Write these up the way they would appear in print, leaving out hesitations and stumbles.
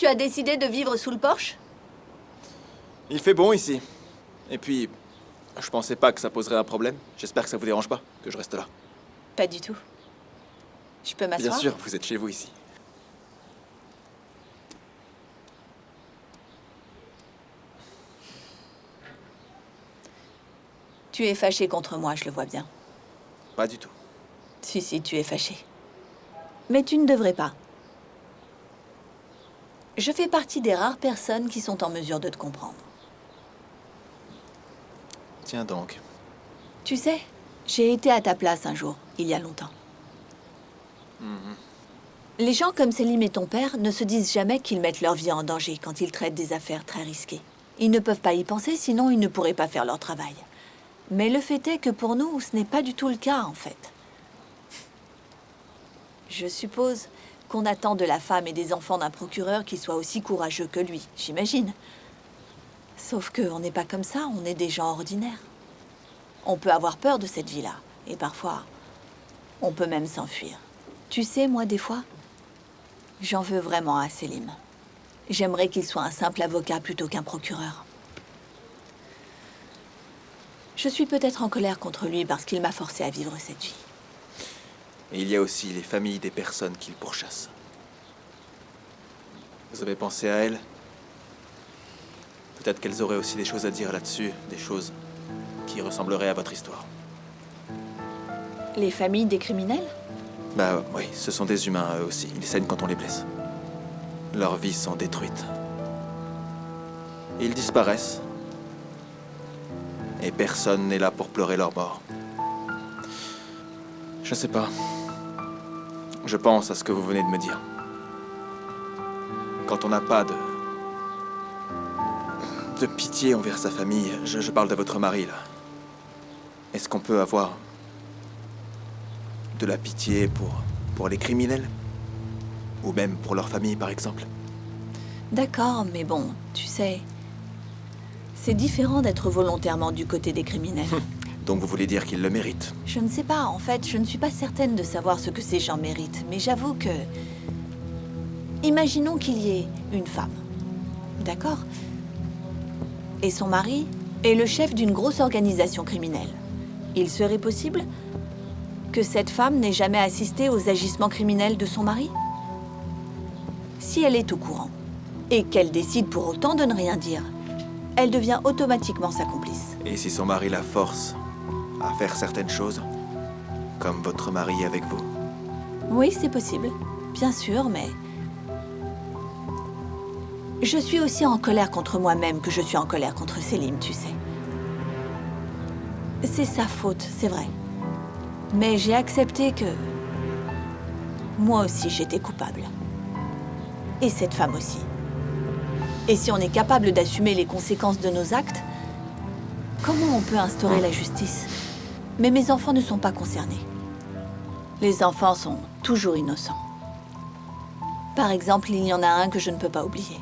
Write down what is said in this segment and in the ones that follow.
tu as décidé de vivre sous le porche? Il fait bon ici. Et puis, je pensais pas que ça poserait un problème. J'espère que ça vous dérange pas, que je reste là. Pas du tout. Je peux m'asseoir? Bien sûr, vous êtes chez vous ici. Tu es fâché contre moi, je le vois bien. Pas du tout. Si, tu es fâché. Mais tu ne devrais pas. Je fais partie des rares personnes qui sont en mesure de te comprendre. Tiens donc. Tu sais, j'ai été à ta place un jour, il y a longtemps. Les gens comme Selim et ton père ne se disent jamais qu'ils mettent leur vie en danger quand ils traitent des affaires très risquées. Ils ne peuvent pas y penser, sinon ils ne pourraient pas faire leur travail. Mais le fait est que pour nous, ce n'est pas du tout le cas, en fait. Je suppose qu'on attend de la femme et des enfants d'un procureur qui soit aussi courageux que lui, j'imagine. Sauf qu'on n'est pas comme ça, on est des gens ordinaires. On peut avoir peur de cette vie-là, et parfois, on peut même s'enfuir. Tu sais, moi, des fois, j'en veux vraiment à Selim. J'aimerais qu'il soit un simple avocat plutôt qu'un procureur. Je suis peut-être en colère contre lui parce qu'il m'a forcé à vivre cette vie. Et il y a aussi les familles des personnes qu'il pourchasse. Vous avez pensé à elles? Peut-être qu'elles auraient aussi des choses à dire là-dessus, des choses qui ressembleraient à votre histoire. Les familles des criminels? Bah oui, ce sont des humains eux aussi. Ils saignent quand on les blesse. Leurs vies sont détruites. Ils disparaissent. Et personne n'est là pour pleurer leur mort. Je sais pas. Je pense à ce que vous venez de me dire. Quand on n'a pas de pitié envers sa famille, je parle de votre mari, là. Est-ce qu'on peut avoir de la pitié pour les criminels? Ou même pour leur famille, par exemple? D'accord, mais bon, tu sais... C'est différent d'être volontairement du côté des criminels. Donc vous voulez dire qu'ils le méritent? Je ne sais pas, en fait, je ne suis pas certaine de savoir ce que ces gens méritent, mais j'avoue que... Imaginons qu'il y ait une femme, d'accord? Et son mari est le chef d'une grosse organisation criminelle. Il serait possible que cette femme n'ait jamais assisté aux agissements criminels de son mari? Si elle est au courant, et qu'elle décide pour autant de ne rien dire, elle devient automatiquement sa complice. Et si son mari la force à faire certaines choses, comme votre mari avec vous? Oui, c'est possible. Bien sûr, mais... Je suis aussi en colère contre moi-même que je suis en colère contre Selim, tu sais. C'est sa faute, c'est vrai. Mais j'ai accepté que... Moi aussi, j'étais coupable. Et cette femme aussi. Et si on est capable d'assumer les conséquences de nos actes, comment on peut instaurer la justice? Mais mes enfants ne sont pas concernés. Les enfants sont toujours innocents. Par exemple, il y en a un que je ne peux pas oublier.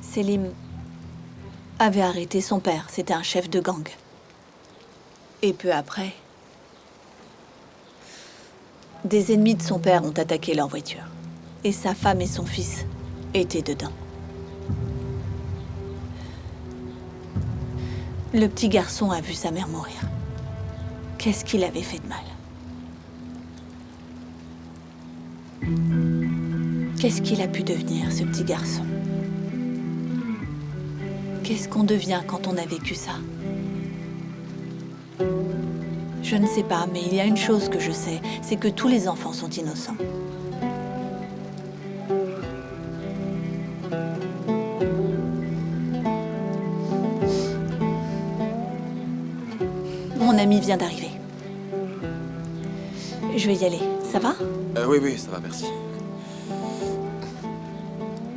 Selim avait arrêté son père, c'était un chef de gang. Et peu après, des ennemis de son père ont attaqué leur voiture. Et sa femme et son fils étaient dedans. Le petit garçon a vu sa mère mourir. Qu'est-ce qu'il avait fait de mal? Qu'est-ce qu'il a pu devenir, ce petit garçon? Qu'est-ce qu'on devient quand on a vécu ça? Je ne sais pas, mais il y a une chose que je sais, c'est que tous les enfants sont innocents. Mon ami vient d'arriver. Je vais y aller. Ça va? Oui, ça va, merci.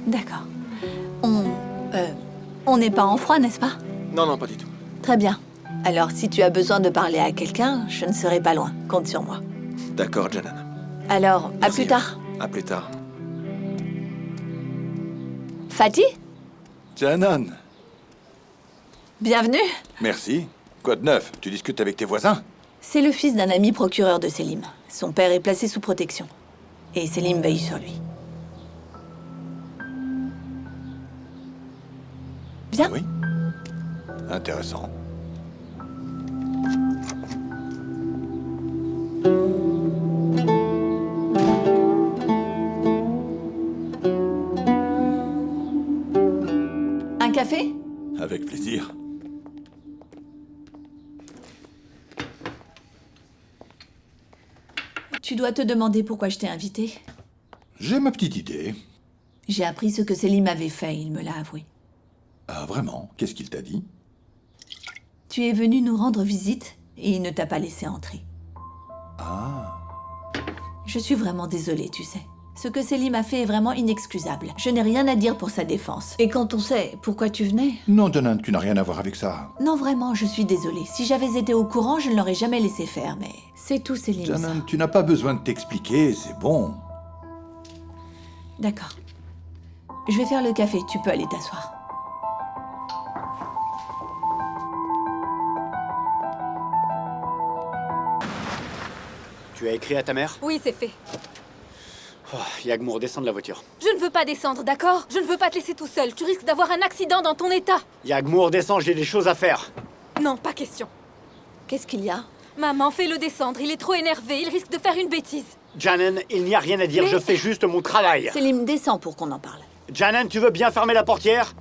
D'accord. On n'est pas en froid, n'est-ce pas? Non, pas du tout. Très bien. Alors, si tu as besoin de parler à quelqu'un, je ne serai pas loin. Compte sur moi. D'accord, Janan. Alors, à Merci. plus tard. À plus tard. Fatih? Janan, Bienvenue. merci. Quoi de neuf? Tu discutes avec tes voisins? C'est le fils d'un ami procureur de Selim. Son père est placé sous protection. Et Selim veille sur lui. Bien. Ah oui. Intéressant. Un café? Avec plaisir. Tu dois te demander pourquoi je t'ai invité. J'ai ma petite idée. J'ai appris ce que Selim avait fait, il me l'a avoué. Ah, vraiment? Qu'est-ce qu'il t'a dit? Tu es venu nous rendre visite et il ne t'a pas laissé entrer. Ah. Je suis vraiment désolée, tu sais. Ce que Selim a fait est vraiment inexcusable. Je n'ai rien à dire pour sa défense. Et quand on sait pourquoi tu venais... Non, Janan, tu n'as rien à voir avec ça. Non, vraiment, je suis désolée. Si j'avais été au courant, je ne l'aurais jamais laissé faire, mais... C'est tout, Selim. Janan, tu n'as pas besoin de t'expliquer, c'est bon. D'accord. Je vais faire le café, tu peux aller t'asseoir. Tu as écrit à ta mère? Oui, c'est fait. Oh, Yagmour, descends de la voiture. Je ne veux pas descendre, d'accord? Je ne veux pas te laisser tout seul. Tu risques d'avoir un accident dans ton état. Yagmour, descends, j'ai des choses à faire. Non, pas question. Qu'est-ce qu'il y a? Maman, fais-le descendre. Il est trop énervé. Il risque de faire une bêtise. Janan, il n'y a rien à dire, Mais- je fais juste mon travail. Selim, descends pour qu'on en parle. Janan, tu veux bien fermer la portière?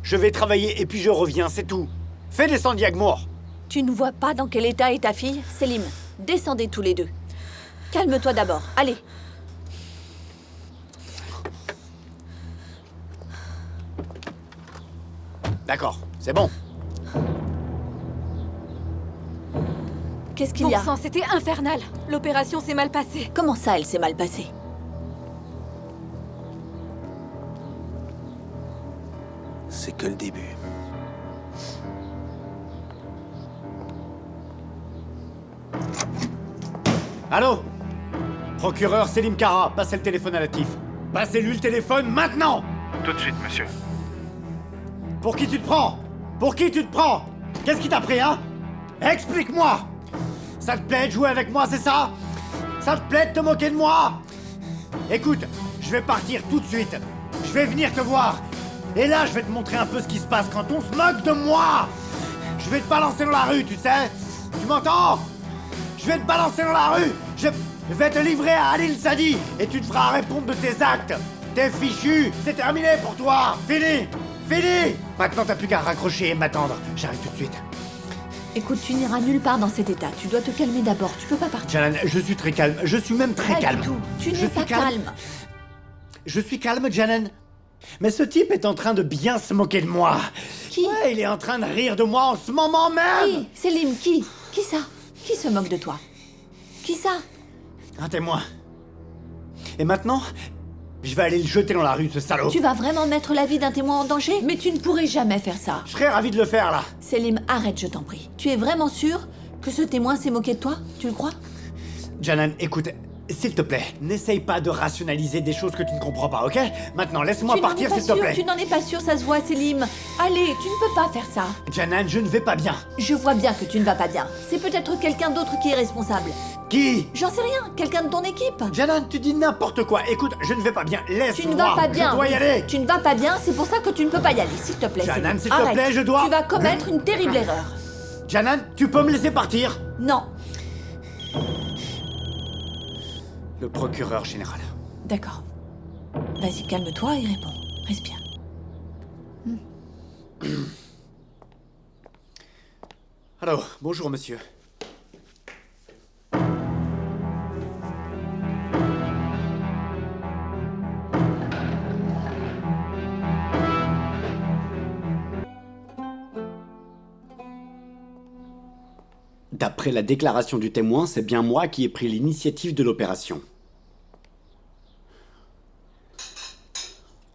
Je vais travailler et puis je reviens, c'est tout. Fais descendre Yagmour. Tu ne vois pas dans quel état est ta fille? Selim, descendez tous les deux. Calme-toi d'abord. Allez. D'accord, c'est bon. Qu'est-ce qu'il Bon y a? sang, c'était infernal. L'opération s'est mal passée. Comment ça, elle s'est mal passée? C'est que le début. Allô? Procureur Selim Kara, passez le téléphone à Latif. Passez-lui le téléphone maintenant! Tout de suite, monsieur. Pour qui tu te prends? Pour qui tu te prends? Qu'est-ce qui t'a pris, hein? Explique-moi! Ça te plaît de jouer avec moi, c'est ça? Ça te plaît de te moquer de moi? Écoute, je vais partir tout de suite. Je vais venir te voir. Et là, je vais te montrer un peu ce qui se passe quand on se moque de moi! Je vais te balancer dans la rue, tu sais? Tu m'entends? Je vais te balancer dans la rue! Je vais te livrer à Adil Sadi et tu te feras répondre de tes actes! T'es fichu! C'est terminé pour toi! Fini! Fini! Maintenant, t'as plus qu'à raccrocher et m'attendre. J'arrive tout de suite. Écoute, tu n'iras nulle part dans cet état. Tu dois te calmer d'abord. Tu peux pas partir. Jalan, je suis très calme. Je suis même très Pas calme. du tout. Tu Je n'es suis pas calme. Je suis calme, Janan. Mais ce type est en train de bien se moquer de moi. Qui? Ouais, il est en train de rire de moi en ce moment même! Qui? Selim, qui? Qui ça? Qui se moque de toi? Qui ça? Un témoin. Et maintenant, je vais aller le jeter dans la rue, ce salaud. Tu vas vraiment mettre la vie d'un témoin en danger? Mais tu ne pourrais jamais faire ça. Je serais ravi de le faire, là. Selim, arrête, je t'en prie. Tu es vraiment sûr que ce témoin s'est moqué de toi? Tu le crois? Janan, écoute, s'il te plaît, n'essaye pas de rationaliser des choses que tu ne comprends pas, ok? Maintenant, laisse-moi Tu n'en es partir, pas s'il te sûr, plaît. tu n'en es pas sûr, ça se voit, Selim. Allez, tu ne peux pas faire ça. Janan, je ne vais pas bien. Je vois bien que tu ne vas pas bien. C'est peut-être quelqu'un d'autre qui est responsable. Qui? J'en sais rien, quelqu'un de ton équipe. Janan, tu dis n'importe quoi. Écoute, je ne vais pas bien. Laisse-moi. Tu ne vas pas bien. Je dois y aller. Tu ne vas pas bien, c'est pour ça que tu ne peux pas y aller, s'il te plaît. Janan, Selim. s'il te Arrête. plaît, je dois- Tu vas commettre une terrible erreur. Janan, tu peux me laisser partir? Non. Le procureur général. D'accord. Vas-y, calme-toi et réponds. Respire. Allô, bonjour, monsieur. D'après la déclaration du témoin, c'est bien moi qui ai pris l'initiative de l'opération.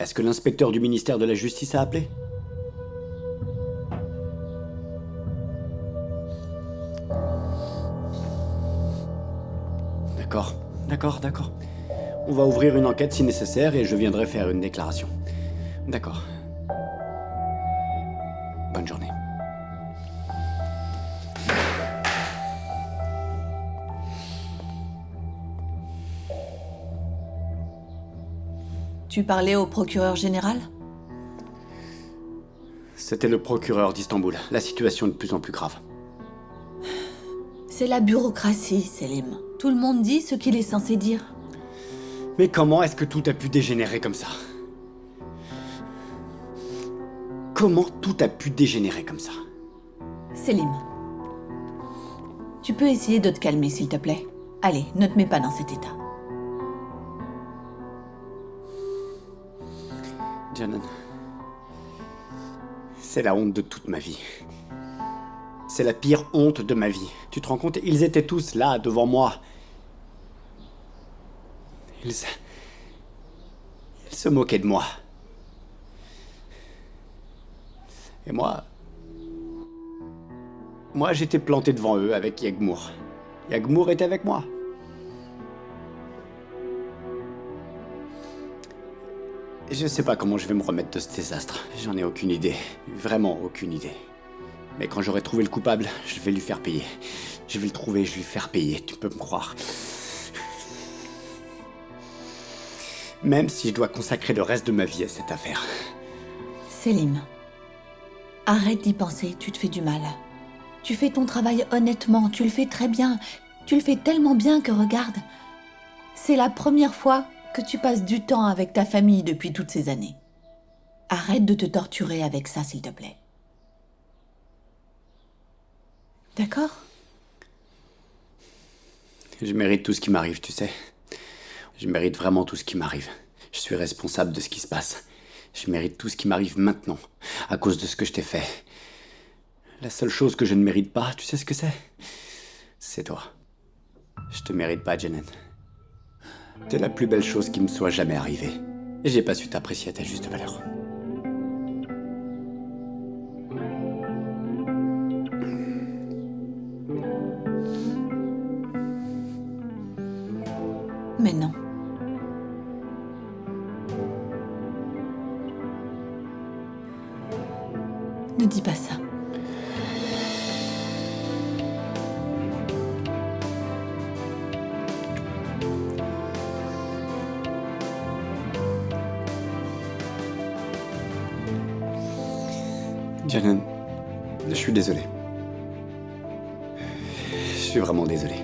Est-ce que l'inspecteur du ministère de la Justice a appelé? D'accord. On va ouvrir une enquête si nécessaire et je viendrai faire une déclaration. D'accord. Bonne journée. Tu parlais au procureur général? C'était le procureur d'Istanbul. La situation est de plus en plus grave. C'est la bureaucratie, Selim. Tout le monde dit ce qu'il est censé dire. Mais comment est-ce que tout a pu dégénérer comme ça? Comment tout a pu dégénérer comme ça? Selim, tu peux essayer de te calmer, s'il te plaît? Allez, ne te mets pas dans cet état. Janan, c'est la honte de toute ma vie. C'est la pire honte de ma vie. Tu te rends compte? Ils étaient tous là, devant moi. Ils se moquaient de moi. Et moi, j'étais planté devant eux avec Yagmour. Yagmour était avec moi. Je sais pas comment je vais me remettre de ce désastre. J'en ai aucune idée. Vraiment aucune idée. Mais quand j'aurai trouvé le coupable, je vais lui faire payer. Je vais le trouver, je vais lui faire payer. Tu peux me croire. Même si je dois consacrer le reste de ma vie à cette affaire. Selim, arrête d'y penser, tu te fais du mal. Tu fais ton travail honnêtement, tu le fais très bien. Tu le fais tellement bien que regarde, c'est la première fois que tu passes du temps avec ta famille depuis toutes ces années. Arrête de te torturer avec ça, s'il te plaît. D'accord? Je mérite tout ce qui m'arrive, tu sais. Je mérite vraiment tout ce qui m'arrive. Je suis responsable de ce qui se passe. Je mérite tout ce qui m'arrive maintenant, à cause de ce que je t'ai fait. La seule chose que je ne mérite pas, tu sais ce que c'est? C'est toi. Je te mérite pas, Janet. T'es la plus belle chose qui me soit jamais arrivée. Et j'ai pas su t'apprécier à ta juste valeur. Mais non. Ne dis pas ça. Janet, je suis désolé. Je suis vraiment désolé.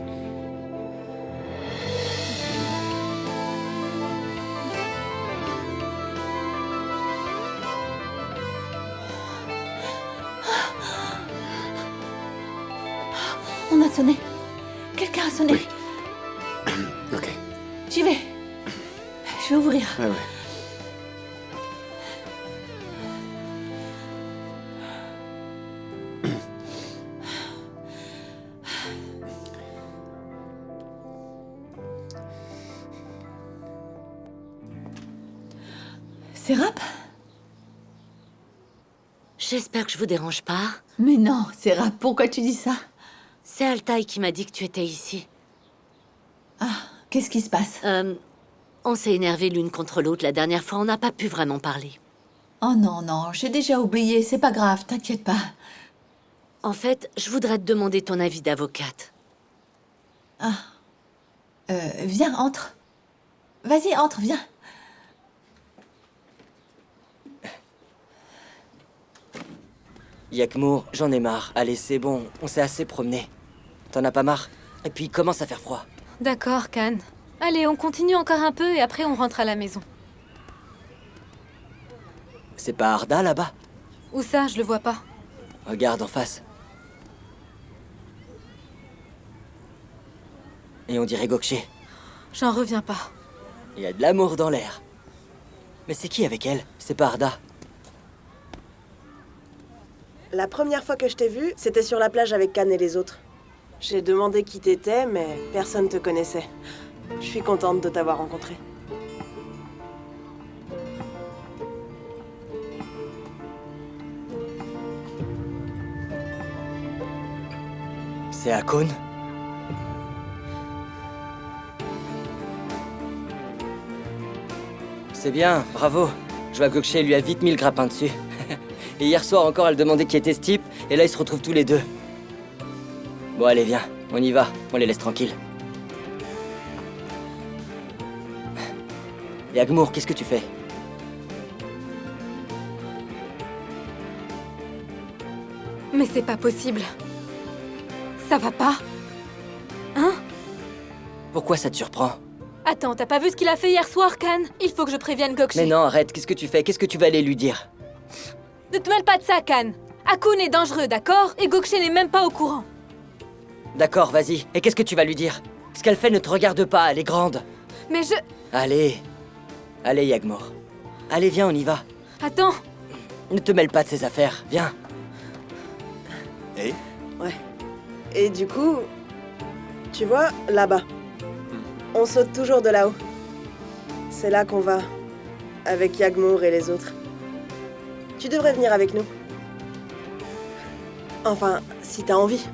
On a sonné. Quelqu'un a sonné. Oui. Ok. J'y vais. Je vais ouvrir. Ouais. Serap? J'espère que je vous dérange pas. Mais non, Serap, pourquoi tu dis ça? C'est Altaï qui m'a dit que tu étais ici. Ah, qu'est-ce qui se passe? On s'est énervés l'une contre l'autre la dernière fois, on n'a pas pu vraiment parler. Oh non, non, j'ai déjà oublié, c'est pas grave, t'inquiète pas. En fait, je voudrais te demander ton avis d'avocate. Viens, entre. Vas-y, entre, viens. Yagmour, j'en ai marre. Allez, c'est bon, on s'est assez promené. T'en as pas marre? Et puis, il commence à faire froid. D'accord, Khan. Allez, on continue encore un peu et après on rentre à la maison. C'est pas Arda, là-bas? Où ça? Je le vois pas. Regarde en face. Et on dirait Gokché. J'en reviens pas. Il y a de l'amour dans l'air. Mais c'est qui avec elle? C'est pas Arda. La première fois que je t'ai vue, c'était sur la plage avec Khan et les autres. J'ai demandé qui t'étais, mais personne te connaissait. Je suis contente de t'avoir rencontré. C'est Akon? C'est bien, bravo. Je vois que Gokché lui a vite mis le grappin dessus. Et hier soir encore, elle demandait qui était ce type, et là ils se retrouvent tous les deux. Bon allez, viens, on y va, on les laisse tranquilles. Yagmour, qu'est-ce que tu fais? Mais c'est pas possible. Ça va pas? Hein? Pourquoi ça te surprend? Attends, t'as pas vu ce qu'il a fait hier soir, Kan? Il faut que je prévienne Gokshi. Mais non, arrête, qu'est-ce que tu fais? Qu'est-ce que tu vas aller lui dire? Ne te mêle pas de ça, Kan. Akun est dangereux, d'accord? Et Gokshi n'est même pas au courant. D'accord, vas-y. Et qu'est-ce que tu vas lui dire? Ce qu'elle fait ne te regarde pas, elle est grande. Mais je... Allez. Allez, Yagmour. Allez, viens, on y va. Attends. Ne te mêle pas de ses affaires, viens. Et Ouais. Et du coup, tu vois, là-bas, on saute toujours de là-haut. C'est là qu'on va, avec Yagmour et les autres. Tu devrais venir avec nous. Enfin, si t'as envie.